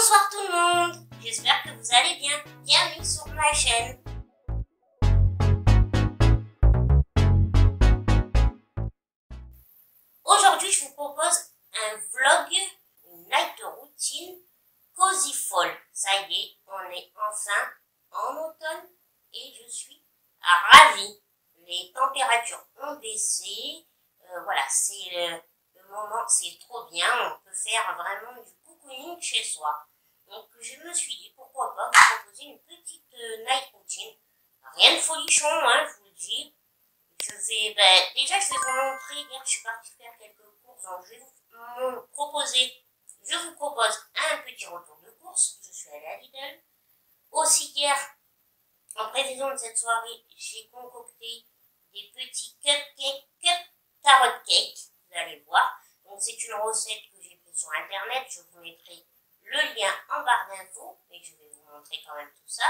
Bonsoir tout le monde, j'espère que vous allez bien. Bienvenue sur ma chaîne. Aujourd'hui, je vous propose un vlog, une night routine Cozy Fall. Ça y est, on est enfin en automne et je suis ravie. Les températures ont baissé. Voilà, c'est le moment, c'est trop bien. On peut faire vraiment du cocooning chez soi. Donc je me suis dit pourquoi pas vous proposer une petite night routine. Rien de folichon, hein, je vous le dis. Déjà je vais vous montrer. Hier je suis partie faire quelques courses, donc je vous propose un petit retour de course. Je suis allée à Lidl. Aussi hier, en prévision de cette soirée, j'ai concocté des petits cupcakes, carrot cake. Vous allez voir. Donc c'est une recette que j'ai prise sur internet. Je vous mettrai le lien en barre d'infos, et je vais vous montrer quand même tout ça.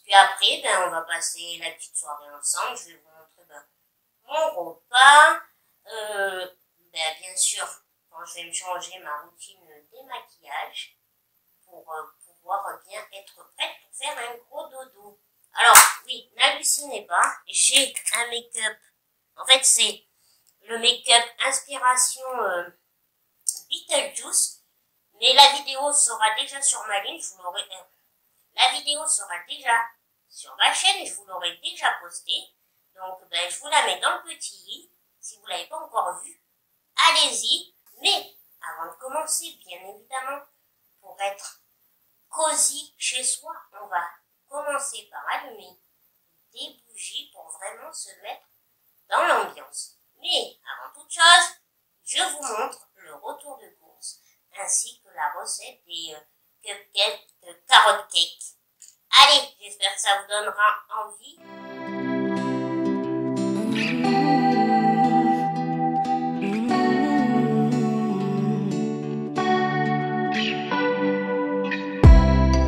Puis après, on va passer la petite soirée ensemble. Je vais vous montrer mon repas. Bien sûr, quand je vais me changer ma routine démaquillage pour pouvoir bien être prête pour faire un gros dodo. Alors, oui, n'hallucinez pas, j'ai un make-up. En fait, c'est le make-up inspiration Beetlejuice. Mais la vidéo sera déjà sur ma ligne, la vidéo sera déjà sur ma chaîne et je vous l'aurai déjà postée. Donc je vous la mets dans le petit i. Si vous ne l'avez pas encore vue, allez-y. Mais avant de commencer, bien évidemment, pour être cosy chez soi, on va commencer par allumer des bougies pour vraiment se mettre dans l'ambiance. Mais avant toute chose, je vous montre le retour de course ainsi que la recette des cupcakes de carrot cake. Allez, j'espère que ça vous donnera envie.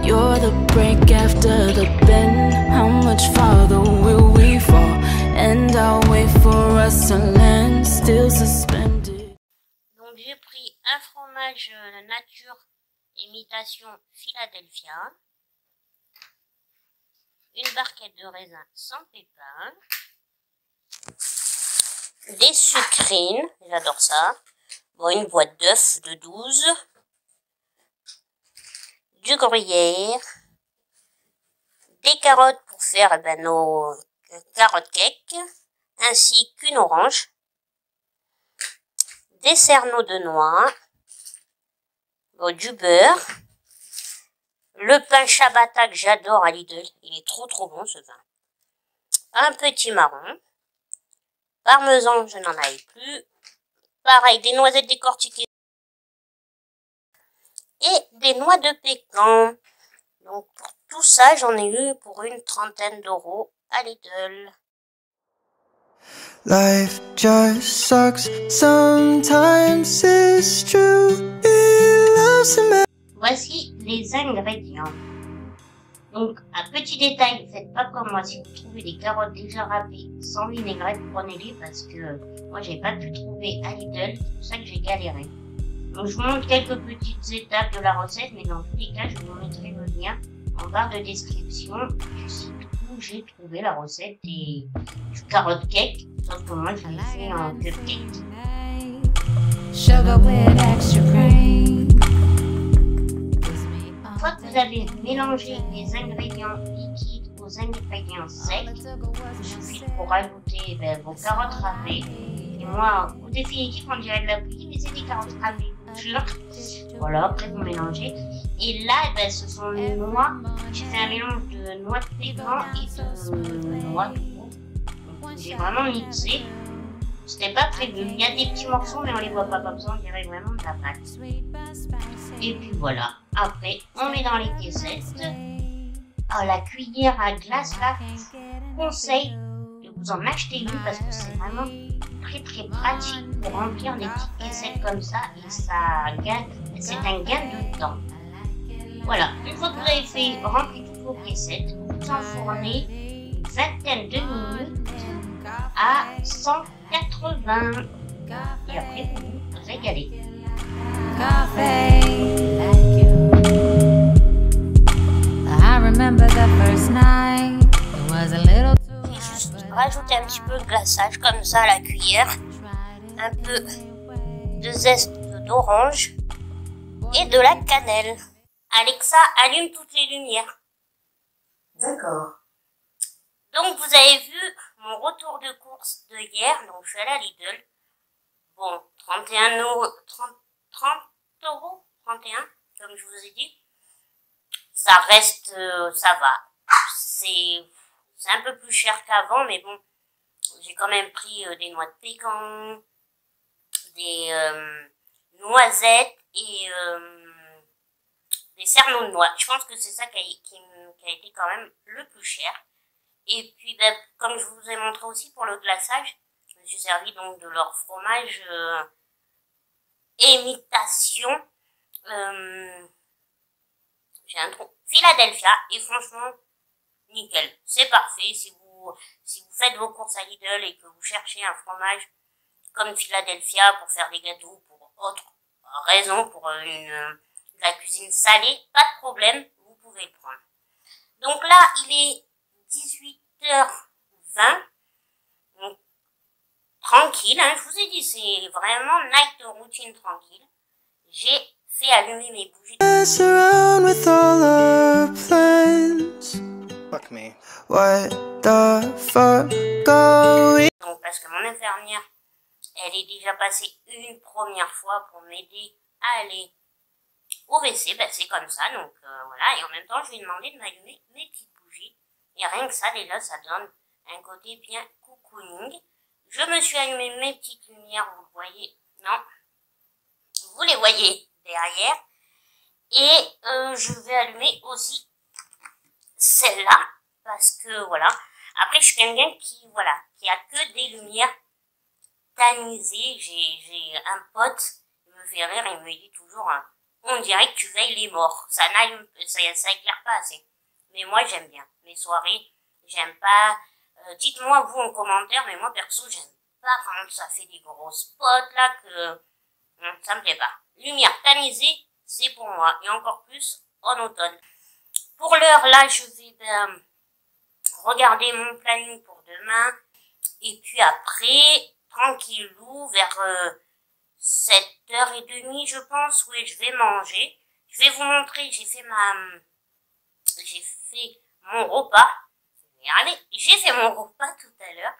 You're the break after the bend. How much farther will we fall? And I'll wait for us to land, still suspended. Donc j'ai pris un fromage nature imitation Philadelphia, une barquette de raisin sans pépins, des sucrines, j'adore ça, une boîte d'œufs de 12, du gruyère, des carottes pour faire nos carrot cake, ainsi qu'une orange, des cerneaux de noix, du beurre, le pain ciabatta que j'adore à Lidl, il est trop bon ce pain, un petit marron, parmesan je n'en avais plus, pareil des noisettes décortiquées et des noix de pécan. Donc pour tout ça j'en ai eu pour une 30aine d'euros à Lidl. Life just sucks sometimes, it's true. Voici les ingrédients. Donc, un petit détail, faites pas comme moi. Si vous trouvez des carottes déjà râpées sans vinaigrette, prenez-les parce que moi j'ai pas pu trouver à Lidl, c'est pour ça que j'ai galéré. Donc je vous montre quelques petites étapes de la recette, mais dans tous les cas, je vous mettrai le lien en barre de description du site où j'ai trouvé la recette du carrot cake, sauf que moi je l'ai fait en cupcake. Sugar with extra cream. Une fois que vous avez mélangé les ingrédients liquides aux ingrédients secs, il suffit pour rajouter vos carottes râpées. Et moi, au définitif, on dirait de la bouillie, mais c'est des carottes râpées pures. Voilà, après vous mélangez. Et là, ce sont les noix. J'ai fait un mélange de noix de pécan et de noix de coco. Donc j'ai vraiment mixé. C'était pas prévu. Il y a des petits morceaux, mais on les voit pas comme ça. On dirait vraiment de la pâte. Et puis voilà. Après, on met dans les caissettes. Alors, la cuillère à glace, là, je vous conseille de vous en acheter une parce que c'est vraiment très pratique pour remplir des petites caissettes comme ça. Et ça gagne, c'est un gain de temps. Voilà. Une fois que vous avez fait remplir toutes vos caissettes, vous enfournez une vingtaine de minutes à 180. Et après, vous vous régalez. Coffee, like you. rajouter un petit peu de glaçage comme ça à la cuillère, un peu de zeste d'orange et de la cannelle. Alexa, allume toutes les lumières. D'accord. Donc vous avez vu mon retour de course de hier, donc je suis allée à Lidl. Bon, 31 €, 30 €, 31, comme je vous ai dit. Ça reste, ça va. C'est un peu plus cher qu'avant, mais bon, j'ai quand même pris des noix de pécan, des noisettes et des cerneaux de noix. Je pense que c'est ça qui a été quand même le plus cher. Et puis, ben, comme je vous ai montré aussi pour le glaçage, je me suis servi donc de leur fromage imitation. J'ai un trou. Philadelphia. Et franchement, nickel. C'est parfait. Si vous faites vos courses à Lidl et que vous cherchez un fromage comme Philadelphia pour faire des gâteaux, pour autre raison, pour la cuisine salée, pas de problème, vous pouvez le prendre. Donc là, il est 18h20. Donc, tranquille, hein, je vous ai dit, c'est vraiment night routine tranquille. J'ai fait allumer mes bougies. With all our plans. Fuck me. What the fuck are we? Donc, parce que mon infirmière, elle est déjà passée une première fois pour m'aider à aller au WC, ben c'est comme ça, donc voilà, et en même temps, je lui ai demandé de m'allumer mes petites bougies, et rien que ça, déjà, ça donne un côté bien cocooning. Je me suis allumé mes petites lumières, vous le voyez, non, vous les voyez derrière, et je vais allumer aussi celle-là, parce que, voilà, après, je suis quelqu'un qui, voilà, qui a que des lumières tamisées. J'ai un pote, il me fait rire, il me dit toujours, on dirait que tu veilles les morts. Ça éclaire pas assez. Mais moi, j'aime bien. Mes soirées, j'aime pas. Dites-moi, vous, en commentaire, mais moi, perso, j'aime pas quand ça fait des gros spots, là, que ça me plaît pas. Lumière tamisée, c'est pour moi. Et encore plus en automne. Pour l'heure, là, je vais regarder mon planning pour demain. Et puis après, tranquillou, vers 7h30, je pense, oui, je vais manger. Je vais vous montrer, j'ai fait mon repas. Allez, j'ai fait mon repas tout à l'heure,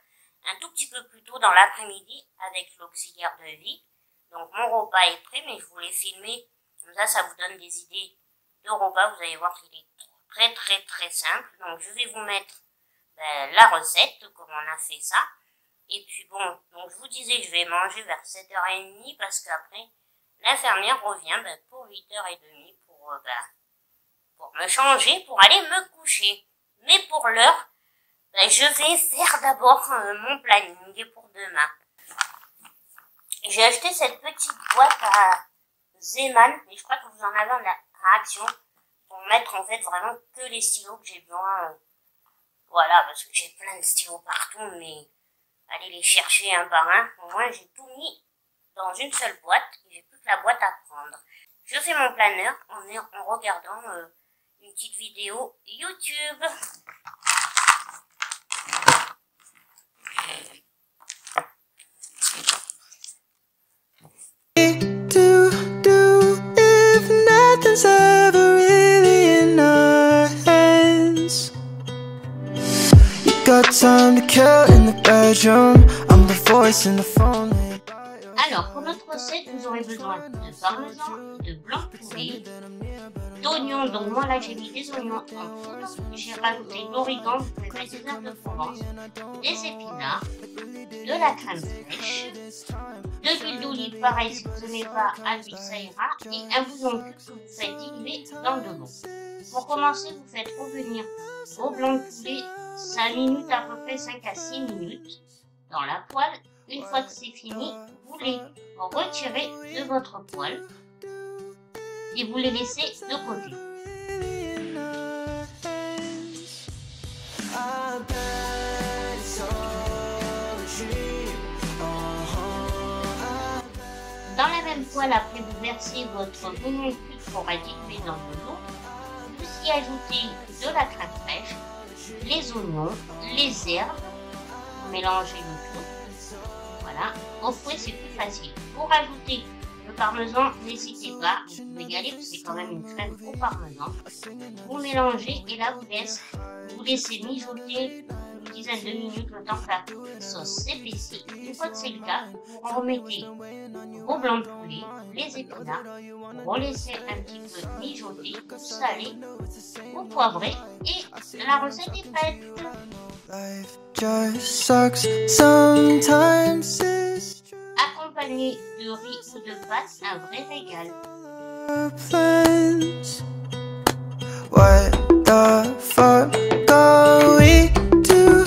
un tout petit peu plus tôt dans l'après-midi avec l'auxiliaire de vie. Donc mon repas est prêt, mais je voulais filmer, comme ça vous donne des idées de repas. Vous allez voir qu'il est très très très simple. Donc je vais vous mettre la recette, comment on a fait ça. Et puis bon, donc je vous disais, je vais manger vers 7h30 parce qu'après, l'infirmière revient pour 8h30 pour me changer, pour aller me coucher. Mais pour l'heure, je vais faire d'abord mon planning pour demain. J'ai acheté cette petite boîte à Zeman, mais je crois que vous en avez en Action, pour mettre en fait vraiment que les stylos que j'ai besoin. Voilà, parce que j'ai plein de stylos partout, mais allez les chercher un par un. Au moins, j'ai tout mis dans une seule boîte. J'ai plus que la boîte à prendre. Je fais mon planeur en regardant une petite vidéo YouTube. If nothing's ever really in our hands. Got time to kill in the bedroom. I'm the voice in the phone. Alors, pour notre recette, vous aurez besoin de parmesan, de blanc de poulet, d'oignons. Donc moi là j'ai mis des oignons en poudre. J'ai rajouté de l'origan, vous pouvez mettre des herbes de Provence, des épinards, de la crème fraîche, de l'huile d'olive, pareil si vous n'aimez pas, avec ça ira, et un bouillon cube que vous faites diluer dans de l'eau. Pour commencer, vous faites revenir vos blancs de poulet 5 minutes, à peu près 5 à 6 minutes dans la poêle. Une fois que c'est fini, vous les retirez de votre poêle et vous les laissez de côté. Dans la même poêle, après vous versez votre bouillon cube pour diluer dans de l'eau. Vous y ajoutez de la crème fraîche, les oignons, les herbes, Vous mélangez le tout. Voilà. Au fouet, c'est plus facile. Pour ajouter le parmesan, n'hésitez pas. Vous pouvez y aller parce que c'est quand même une crème au parmesan. Vous mélangez et là, vous laissez mijoter une dizaine de minutes le temps que la sauce s'épaissit. Une fois que c'est le cas, vous remettez au blanc de poulet, les épinards, vous relaissez un petit peu mijoter, vous salez, vous poivrez et la recette est prête. Life just sucks sometimes. Accompagné de riz ou de pâtes, un vrai régal. What the fuck are we do?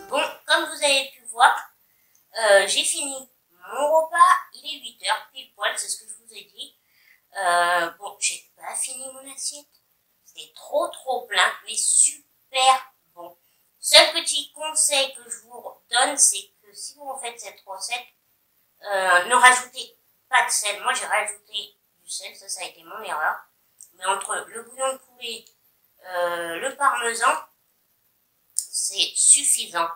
Bon, comme vous avez pu voir, j'ai fini mon repas. Il est 8 h pile poil, c'est ce que je vous ai dit. Bon, j'ai pas fini mon assiette. C'était trop plein, mais super bon. Seul petit conseil que je vous donne, c'est que si vous faites cette recette, ne rajoutez pas de sel. Moi, j'ai rajouté du sel, ça a été mon erreur. Mais entre le bouillon de poulet, le parmesan, c'est suffisant.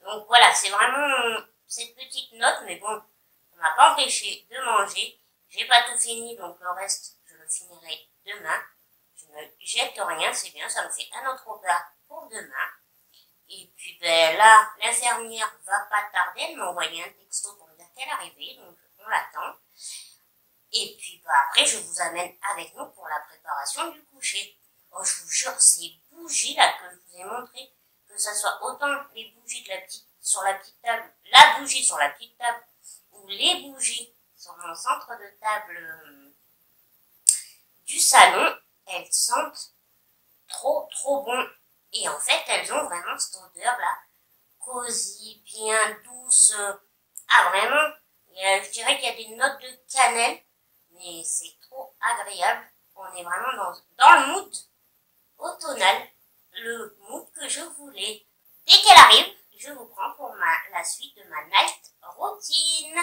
Donc voilà, c'est vraiment cette petite note, mais bon, ça m'a pas empêché de manger. J'ai pas tout fini, donc le reste, je le finirai demain. Je ne jette rien, c'est bien, ça me fait un autre repas pour demain. Et puis ben là, l'infirmière va pas tarder, elle m'a envoyé un texto pour me dire qu'elle arrivait, donc on l'attend. Et puis ben, après, je vous amène avec nous pour la préparation du coucher. Oh, je vous jure, ces bougies là que je vous ai montré, que ça soit autant les bougies de sur la petite table, la bougie sur la petite table, ou les bougies sur mon centre de table du salon, elles sentent trop bon. Et en fait, elles ont vraiment cette odeur là, cosy, bien douce. Ah vraiment, je dirais qu'il y a des notes de cannelle, mais c'est trop agréable. On est vraiment dans le mood automnal, le mood que je voulais. Dès qu'elle arrive, je vous prends pour la suite de ma night routine.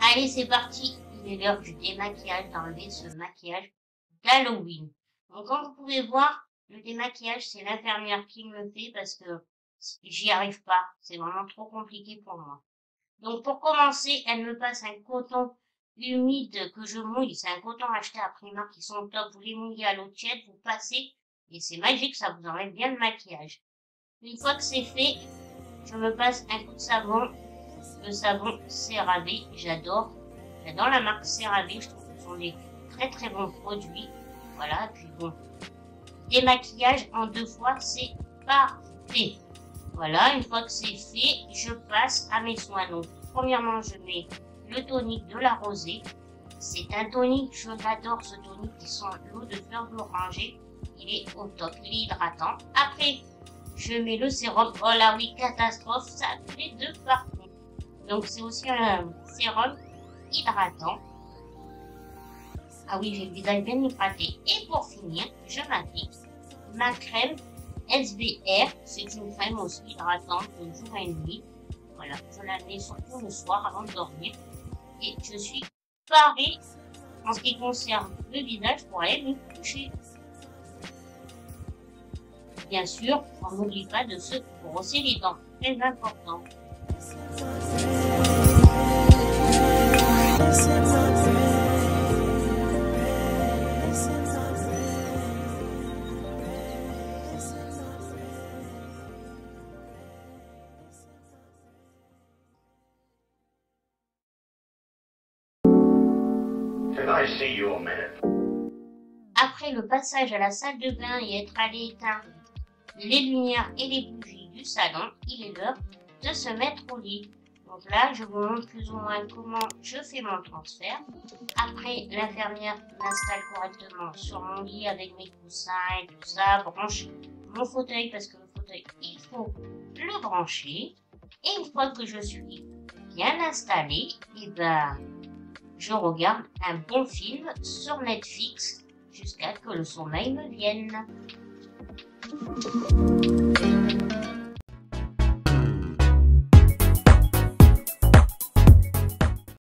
Allez, c'est parti. Il est l'heure du démaquillage, d'enlever ce maquillage d'Halloween. Donc, comme vous pouvez voir, le démaquillage, c'est l'infirmière qui me le fait parce que j'y arrive pas. C'est vraiment trop compliqué pour moi. Donc, pour commencer, elle me passe un coton humide que je mouille. C'est un coton acheté à Primark qui sont top. Vous les mouillez à l'eau tiède, vous passez et c'est magique, ça vous enlève bien le maquillage. Une fois que c'est fait, je me passe un coup de savon. Le savon CeraVe, j'adore la marque CeraVe, je trouve que ce sont des très bons produits. Voilà, puis bon, démaquillage en 2 fois, c'est parfait. Voilà, une fois que c'est fait, je passe à mes soins. Donc, premièrement, je mets le tonique de la rosée. C'est un tonique, je l'adore, ce tonique qui sent l'eau de fleur d'oranger. Il est au top, il est hydratant. Après, je mets le sérum. Oh là oui, catastrophe, ça fait de partout. Donc, c'est aussi un sérum hydratant. Ah oui, j'ai le visage bien hydraté. Et pour finir, je m'applique ma crème SBR. C'est une crème aussi hydratante de jour et nuit. Voilà, je la mets surtout le soir avant de dormir. Et je suis parée en ce qui concerne le visage pour aller me coucher. Bien sûr, on n'oublie pas de se brosser les dents. Très important. Après le passage à la salle de bain et être allé éteindre les lumières et les bougies du salon, il est l'heure de se mettre au lit. Donc là, je vous montre plus ou moins comment je fais mon transfert. Après, l'infirmière m'installe correctement sur mon lit avec mes coussins et tout ça, branche mon fauteuil parce que le fauteuil, il faut le brancher. Et une fois que je suis bien installée, et ben, je regarde un bon film sur Netflix jusqu'à ce que le sommeil me vienne.